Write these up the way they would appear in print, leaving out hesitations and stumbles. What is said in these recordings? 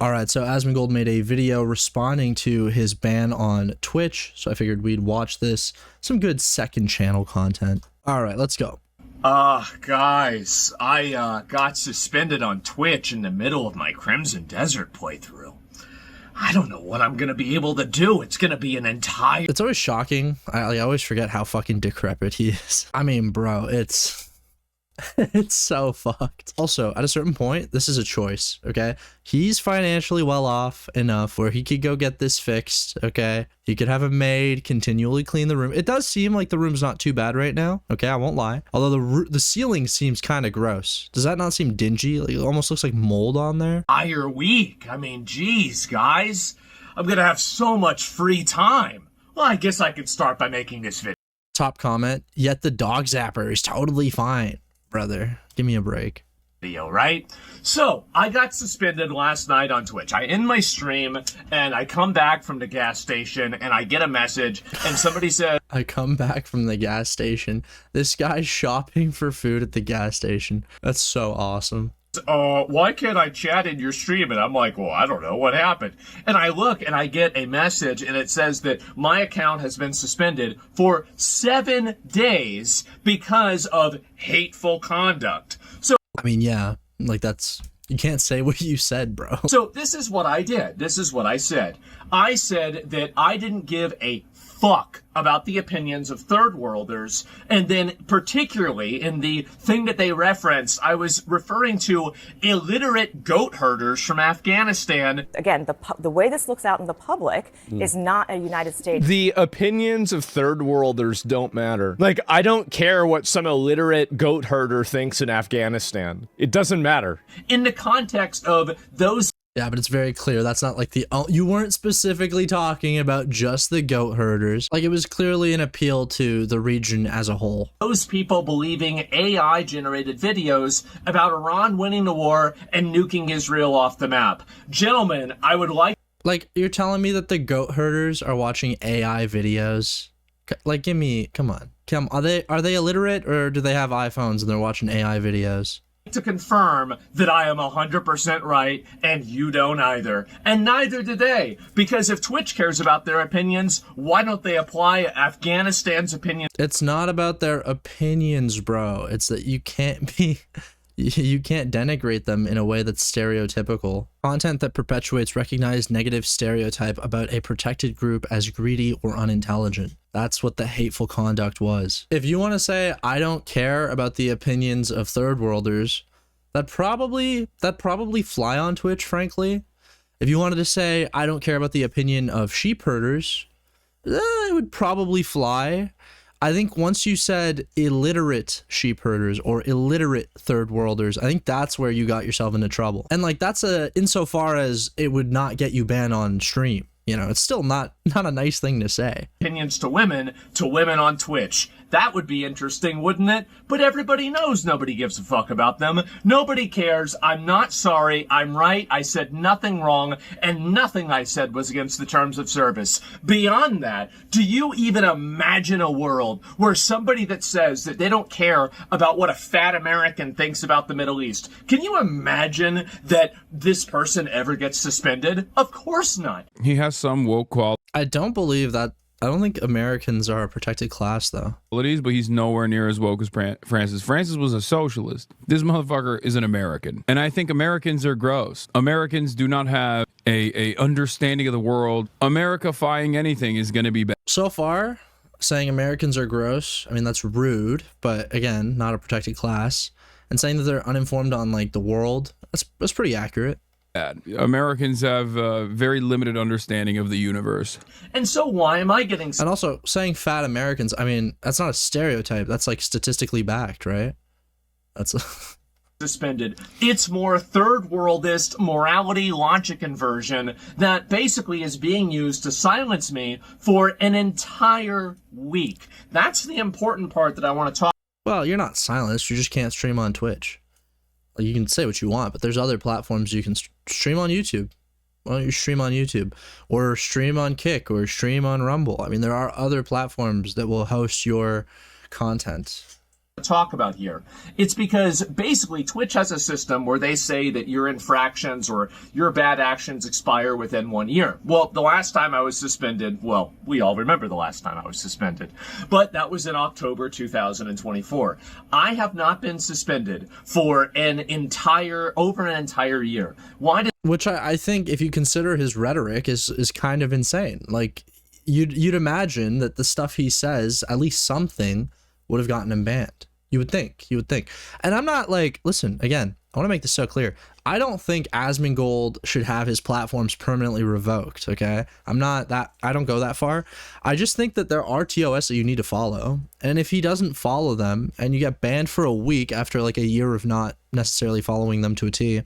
All right, so Asmongold made a video responding to his ban on Twitch, so I figured we'd watch this. Some good second channel content. All right, let's go. Guys, I got suspended on Twitch in the middle of my Crimson Desert playthrough. I don't know what I'm gonna be able to do. It's gonna be an entire... It's always shocking. I always forget how fucking decrepit he is. I mean, bro, it's so fucked. Also, at a certain point, this is a choice, okay? He's financially well off enough where he could go get this fixed, okay? He could have a maid continually clean the room. It does seem like the room's not too bad right now, okay? I won't lie. Although the ceiling seems kind of gross. Does that not seem dingy? Like, it almost looks like mold on there. Entire week. I mean, geez, guys. I'm gonna have so much free time. Well, I guess I could start by making this video. Top comment, yet the dog zapper is totally fine. Brother, give me a break. Right? So, I got suspended last night on Twitch. I end my stream, and I come back from the gas station, and I get a message, and somebody says... I come back from the gas station. This guy's shopping for food at the gas station. That's so awesome. Why can't I chat in your stream? And I'm like, well, I don't know what happened. And I look and I get a message and it says that my account has been suspended for 7 days because of hateful conduct. So, I mean, yeah, like that's, you can't say what you said, bro. So this is what I did. This is what I said. I said that I didn't give a fuck about the opinions of third worlders, and then particularly in the thing that they referenced, I was referring to illiterate goat herders from Afghanistan. Again, the way this looks out in the public is not a United States. The opinions of third worlders don't matter. Like, I don't care what some illiterate goat herder thinks in Afghanistan. It doesn't matter. In the context of those... Yeah, but it's very clear that's not like you weren't specifically talking about just the goat herders. Like, it was clearly an appeal to the region as a whole. Those people believing AI generated videos about Iran winning the war and nuking Israel off the map. Gentlemen, I would like... Like, you're telling me that the goat herders are watching AI videos? Like, come on. Are they illiterate, or do they have iPhones and they're watching AI videos? To confirm that I am 100% right and you don't either. And neither do they. Because if Twitch cares about their opinions, why don't they apply Afghanistan's opinions? It's not about their opinions, bro. It's that you can't denigrate them in a way that's stereotypical. Content that perpetuates recognized negative stereotype about a protected group as greedy or unintelligent. That's what the hateful conduct was. If you want to say, I don't care about the opinions of third worlders, that probably fly on Twitch, frankly. If you wanted to say, I don't care about the opinion of sheep herders, it would probably fly. I think once you said illiterate sheep herders or illiterate third worlders, I think that's where you got yourself into trouble. And like, that's insofar as it would not get you banned on stream. You know, it's still not a nice thing to say. Opinions to women on Twitch. That would be interesting, wouldn't it? But everybody knows nobody gives a fuck about them. Nobody cares. I'm not sorry. I'm right. I said nothing wrong, and nothing I said was against the terms of service. Beyond that, do you even imagine a world where somebody that says that they don't care about what a fat American thinks about the Middle East, can you imagine that this person ever gets suspended? Of course not. He has some woke qualities. I don't believe that. I don't think Americans are a protected class, though. But he's nowhere near as woke as Francis. Francis was a socialist. This motherfucker is an American. And I think Americans are gross. Americans do not have a understanding of the world. America-fying anything is going to be bad. So far, saying Americans are gross, I mean, that's rude, but again, not a protected class. And saying that they're uninformed on, like, the world, that's pretty accurate. Americans have a very limited understanding of the universe. And so why am I getting... And also, saying fat Americans, I mean, that's not a stereotype. That's, like, statistically backed, right? That's... suspended. It's more third worldist morality logic inversion that basically is being used to silence me for an entire week. That's the important part that I want to talk... Well, you're not silenced. You just can't stream on Twitch. You can say what you want, but there's other platforms you can stream on YouTube. Why don't you stream on YouTube? Or stream on Kick, or stream on Rumble. I mean, there are other platforms that will host your content. talk about here. It's because basically Twitch has a system where they say that your infractions or your bad actions expire within 1 year. Well, the last time I was suspended, well, we all remember the last time I was suspended, but that was in October 2024. I have not been suspended for over an entire year. Why did Which I think, if you consider his rhetoric, is kind of insane. Like, you'd imagine that the stuff he says, at least something, would have gotten him banned. You would think. And I'm not like, listen, again, I want to make this so clear. I don't think Asmongold should have his platforms permanently revoked, okay? I don't go that far. I just think that there are TOS that you need to follow. And if he doesn't follow them and you get banned for a week after like a year of not necessarily following them to a T, I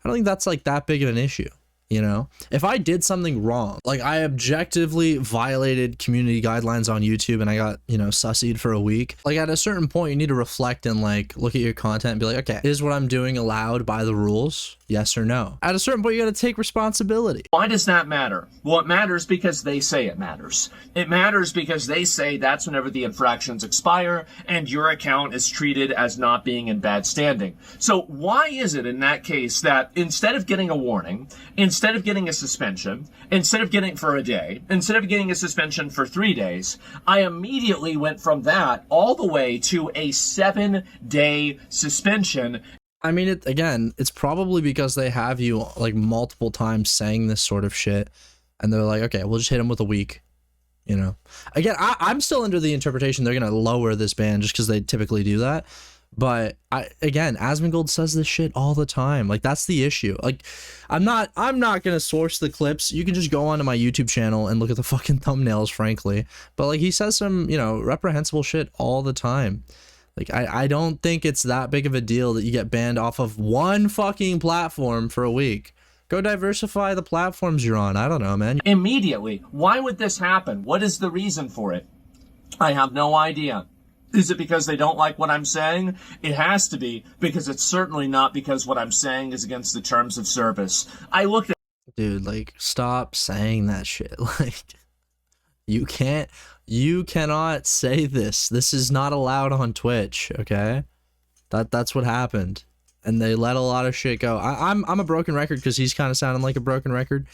don't think that's like that big of an issue. You know, if I did something wrong, like I objectively violated community guidelines on YouTube and I got, you know, sussied for a week, like at a certain point you need to reflect and like look at your content and be like, okay, is what I'm doing allowed by the rules? Yes or no? At a certain point, you got to take responsibility. Why does that matter? Well, it matters because they say it matters. It matters because they say that's whenever the infractions expire and your account is treated as not being in bad standing. So why is it in that case that instead of getting a warning, instead of getting a suspension, instead of getting for a day, instead of getting a suspension for 3 days, I immediately went from that all the way to a 7-day suspension? I mean, it's probably because they have you like multiple times saying this sort of shit, and they're like, okay, we'll just hit him with a week, you know. Again, I'm still under the interpretation they're gonna lower this ban just because they typically do that. But Asmongold says this shit all the time. Like, that's the issue. Like, I'm not gonna source the clips. You can just go onto my YouTube channel and look at the fucking thumbnails, frankly. But like, he says some, you know, reprehensible shit all the time. Like, I don't think it's that big of a deal that you get banned off of one fucking platform for a week. Go diversify the platforms you're on. I don't know, man. Immediately. Why would this happen? What is the reason for it? I have no idea. Is it because they don't like what I'm saying? It has to be, because it's certainly not because what I'm saying is against the terms of service. I looked at... Dude, like, stop saying that shit. Like, you cannot say this. This is not allowed on Twitch, okay? That's what happened. And they let a lot of shit go. I'm a broken record because he's kind of sounding like a broken record,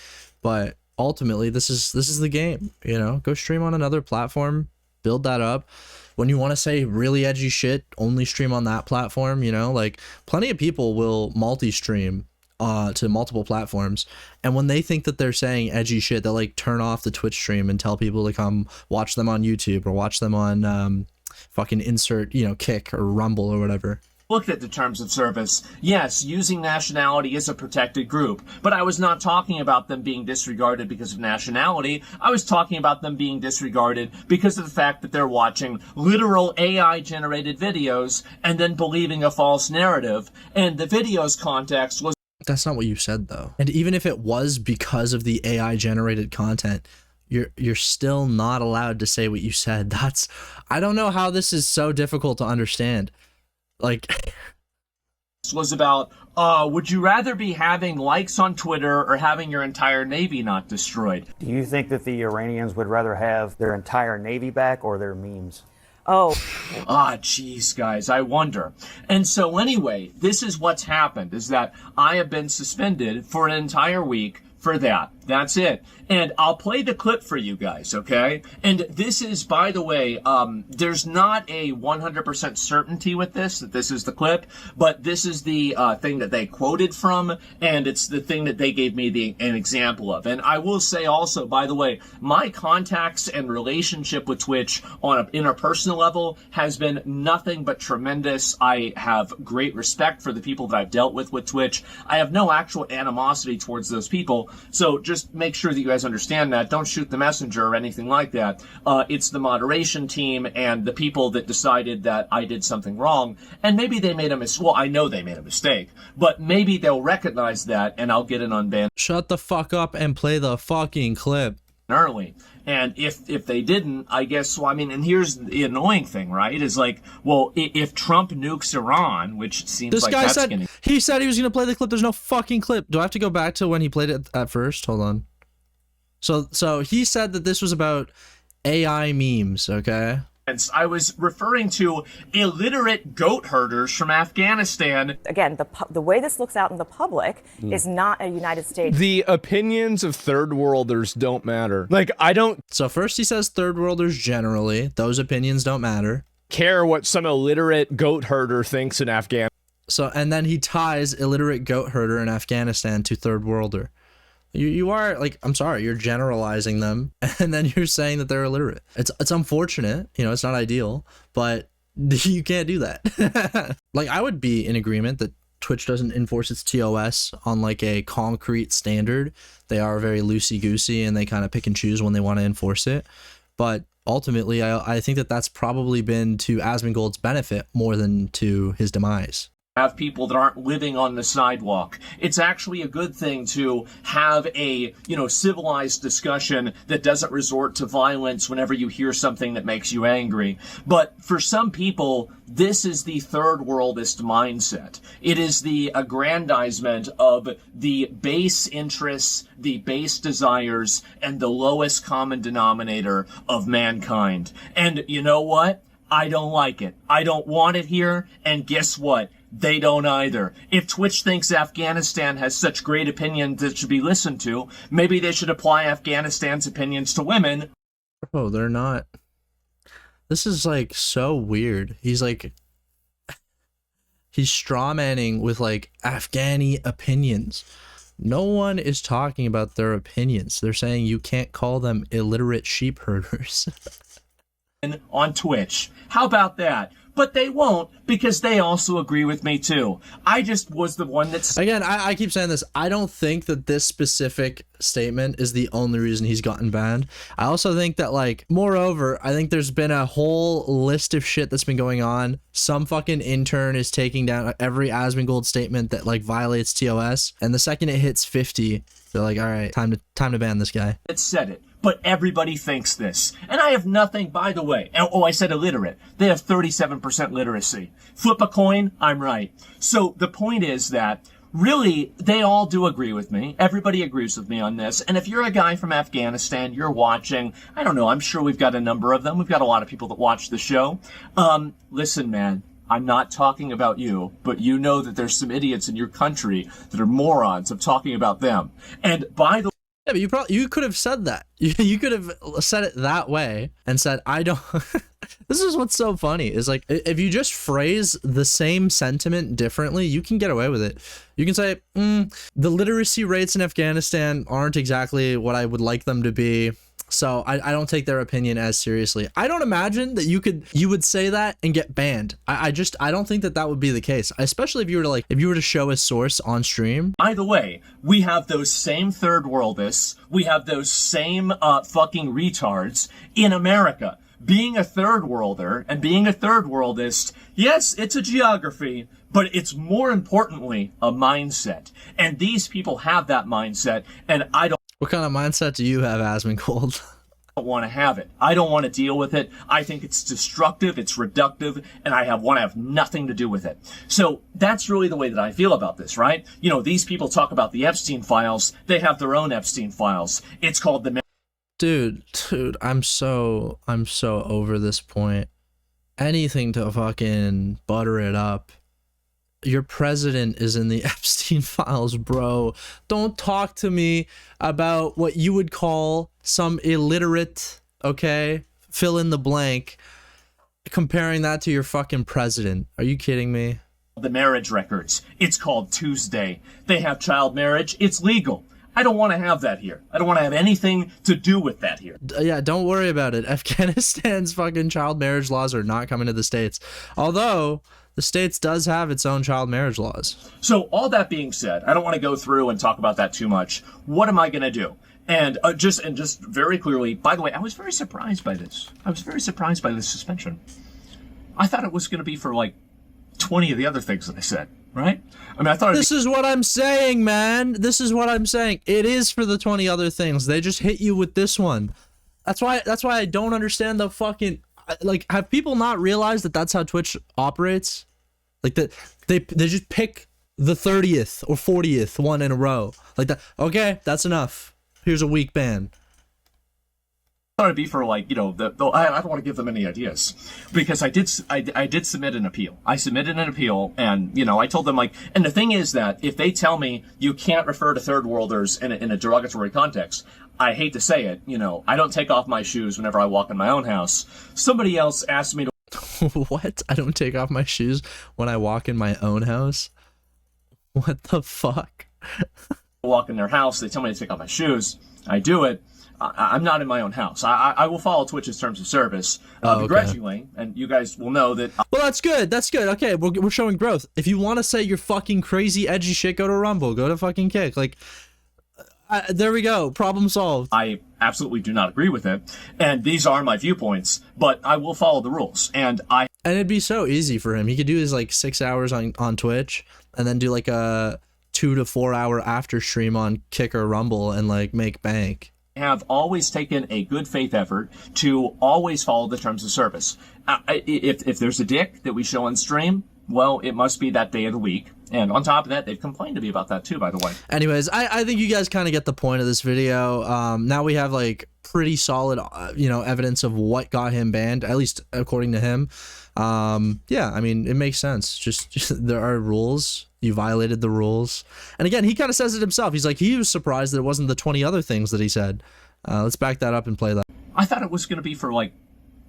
but ultimately this is the game, you know? Go stream on another platform, build that up. When you want to say really edgy shit, only stream on that platform, you know? Like, plenty of people will multi-stream to multiple platforms, and when they think that they're saying edgy shit, they'll like turn off the Twitch stream and tell people to come watch them on YouTube or watch them on fucking insert, you know, Kick or Rumble or whatever. Looked at the terms of service. Yes, using nationality is a protected group, but I was not talking about them being disregarded because of nationality. I was talking about them being disregarded because of the fact that they're watching literal AI-generated videos and then believing a false narrative, and the video's context was... That's not what you said, though. And even if it was because of the AI-generated content, you're still not allowed to say what you said. I don't know how this is so difficult to understand. Like, was about, would you rather be having likes on Twitter or having your entire Navy not destroyed? Do you think that the Iranians would rather have their entire Navy back or their memes? Oh. Geez, guys, I wonder. And so anyway, this is what's happened, is that I have been suspended for an entire week for that. That's it. And I'll play the clip for you guys, okay? And this is, by the way, there's not a 100% certainty with this, that this is the clip, but this is the thing that they quoted from, and it's the thing that they gave me an example of. And I will say also, by the way, my contacts and relationship with Twitch on an interpersonal level has been nothing but tremendous. I have great respect for the people that I've dealt with Twitch. I have no actual animosity towards those people, so just make sure that you guys understand that. Don't shoot the messenger or anything like that. It's the moderation team and the people that decided that I did something wrong, and maybe they made a mistake. Well, I know they made a mistake, but maybe they'll recognize that and I'll get an unbanned. Shut the fuck up and play the fucking clip Early. And if they didn't, I guess, well, I mean, and here's the annoying thing, right, is like, well, if Trump nukes Iran, which seems this like guy that's said gonna... he said he was gonna play the clip. There's no fucking clip. Do I have to go back to when he played it at first? Hold on. So he said that this was about AI memes, okay? I was referring to illiterate goat herders from Afghanistan. Again, the way this looks out in the public is not a United States. The opinions of third worlders don't matter. Like, I don't So first he says third worlders generally, those opinions don't matter. care what some illiterate goat herder thinks in Afghanistan. So, and then he ties illiterate goat herder in Afghanistan to third worlder. You are, like, I'm sorry, you're generalizing them, and then you're saying that they're illiterate. It's unfortunate, you know, it's not ideal, but you can't do that. Like, I would be in agreement that Twitch doesn't enforce its TOS on like a concrete standard. They are very loosey-goosey, and they kind of pick and choose when they want to enforce it. But ultimately, I think that that's probably been to Asmongold's benefit more than to his demise. Have people that aren't living on the sidewalk. It's actually a good thing to have a, civilized discussion that doesn't resort to violence whenever you hear something that makes you angry. But for some people, this is the third worldist mindset. It is the aggrandizement of the base interests, the base desires, and the lowest common denominator of mankind. And you know what? I don't like it. I don't want it here. And guess what? They don't either. If Twitch thinks Afghanistan has such great opinions that should be listened to, maybe they should apply Afghanistan's opinions to women. Oh, they're not. This is like so weird. He's strawmanning with like Afghani opinions. No one is talking about their opinions. They're saying you can't call them illiterate sheep herders. On Twitch. How about that? But they won't, because they also agree with me too. I just was the one that's... Again, I keep saying this. I don't think that this specific statement is the only reason he's gotten banned. I also think that, like, moreover, I think there's been a whole list of shit that's been going on. Some fucking intern is taking down every Asmongold statement that, like, violates TOS. And the second it hits 50, they're like, all right, time to ban this guy. That said it. But everybody thinks this. And I have nothing, by the way. Oh, I said illiterate. They have 37% literacy. Flip a coin, I'm right. So the point is that really, they all do agree with me. Everybody agrees with me on this. And if you're a guy from Afghanistan, you're watching, I don't know, I'm sure we've got a number of them. We've got a lot of people that watch the show. Listen, man. I'm not talking about you, but you know that there's some idiots in your country that are morons of talking about them. And by the Yeah, but you could have said that. You could have said it that way and said, I don't... This is what's so funny, is like, if you just phrase the same sentiment differently, you can get away with it. You can say, the literacy rates in Afghanistan aren't exactly what I would like them to be. So I don't take their opinion as seriously. I don't imagine that you would say that and get banned. I don't think that would be the case, especially if you were to show a source on stream. By the way, we have those same third worldists. We have those same fucking retards in America. Being a third worlder and being a third worldist, yes, it's a geography, but it's more importantly a mindset. And these people have that mindset, and I don't What kind of mindset do you have, Asmongold? want to have it. I don't want to deal with it. I think it's destructive, it's reductive, and I want to have nothing to do with it. So that's really the way that I feel about this, right? These people talk about the Epstein files. They have their own Epstein files. It's called the... Dude, I'm so over this point. Anything to fucking butter it up. Your president is in the Epstein files, bro. Don't talk to me about what you would call some illiterate, okay? Fill in the blank. Comparing that to your fucking president. Are you kidding me? The marriage records. It's called Tuesday. They have child marriage. It's legal. I don't want to have that here. I don't want to have anything to do with that here. Yeah, don't worry about it. Afghanistan's fucking child marriage laws are not coming to the States. Although... the States does have its own child marriage laws. So all that being said, I don't want to go through and talk about that too much. What am I going to do? And just very clearly, by the way, I was very surprised by this. I was very surprised by this suspension. I thought it was going to be for like 20 of the other things that I said, right? I mean, I thought this is what I'm saying, man. This is what I'm saying. It is for the 20 other things. They just hit you with this one. That's why I don't understand the fucking... Like, have people not realized that that's how Twitch operates? Like, that they just pick the 30th or 40th one in a row. Like that. Okay, that's enough. Here's a week ban. thought it'd be for like, I don't want to give them any ideas because I did submit an appeal. I submitted an appeal and, I told them like, and the thing is that if they tell me you can't refer to third worlders in a derogatory context, I hate to say it, I don't take off my shoes whenever I walk in my own house. Somebody else asked me to What? I don't take off my shoes when I walk in my own house? What the fuck? walk in their house. They tell me to take off my shoes. I do it. I'm not in my own house. I will follow Twitch's terms of service begrudgingly, and you guys will know that. Well, that's good. That's good. Okay, we're showing growth. If you want to say you're fucking crazy, edgy shit, go to Rumble. Go to fucking Kick. Like, there we go. Problem solved. I absolutely do not agree with it, and these are my viewpoints, but I will follow the rules, and it'd be so easy for him. He could do his like 6 hours on Twitch, and then do like a 2 to 4 hour after stream on Kick or Rumble and like make bank. Have always taken a good faith effort to always follow the terms of service. If there's a dick that we show on stream, well, it must be that day of the week. And on top of that, they've complained to me about that too, by the way. Anyways, I think you guys kind of get the point of this video. Now we have like pretty solid, evidence of what got him banned, at least according to him. Yeah, I mean, it makes sense. Just there are rules. You violated the rules. And again, he kind of says it himself. He's like, he was surprised that it wasn't the 20 other things that he said. Let's back that up and play that. I thought it was going to be for like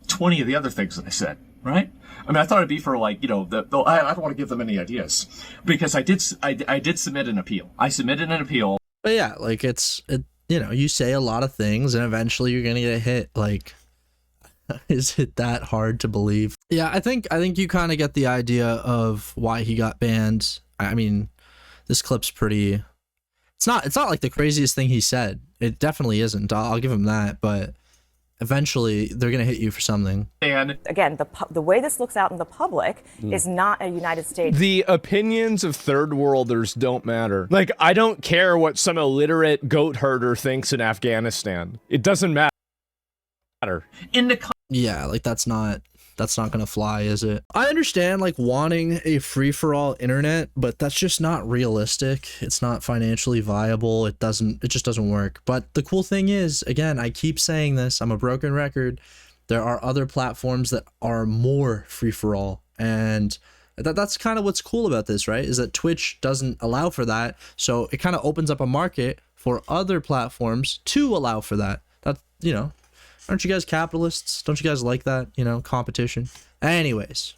20 of the other things that I said, right? I mean, I thought it'd be for like, I don't want to give them any ideas because I did submit an appeal. I submitted an appeal. But yeah, like you say a lot of things and eventually you're going to get hit. Like, is it that hard to believe? Yeah, I think you kind of get the idea of why he got banned. I mean, this clip's pretty, it's not like the craziest thing he said. It definitely isn't. I'll give him that, but eventually they're going to hit you for something. And again, the way this looks out in the public is not a United States. The opinions of third worlders don't matter. Like, I don't care what some illiterate goat herder thinks in Afghanistan. It doesn't matter. in the Yeah, like that's not gonna fly, is it? I understand like wanting a free-for-all internet, but that's just not realistic. It's not financially viable. It just doesn't work. But the cool thing is, again, I keep saying this, I'm a broken record, there are other platforms that are more free-for-all, and that's kind of what's cool about this, right? Is that Twitch doesn't allow for that, so it kind of opens up a market for other platforms to allow for that. Aren't you guys capitalists? Don't you guys like that, competition? Anyways.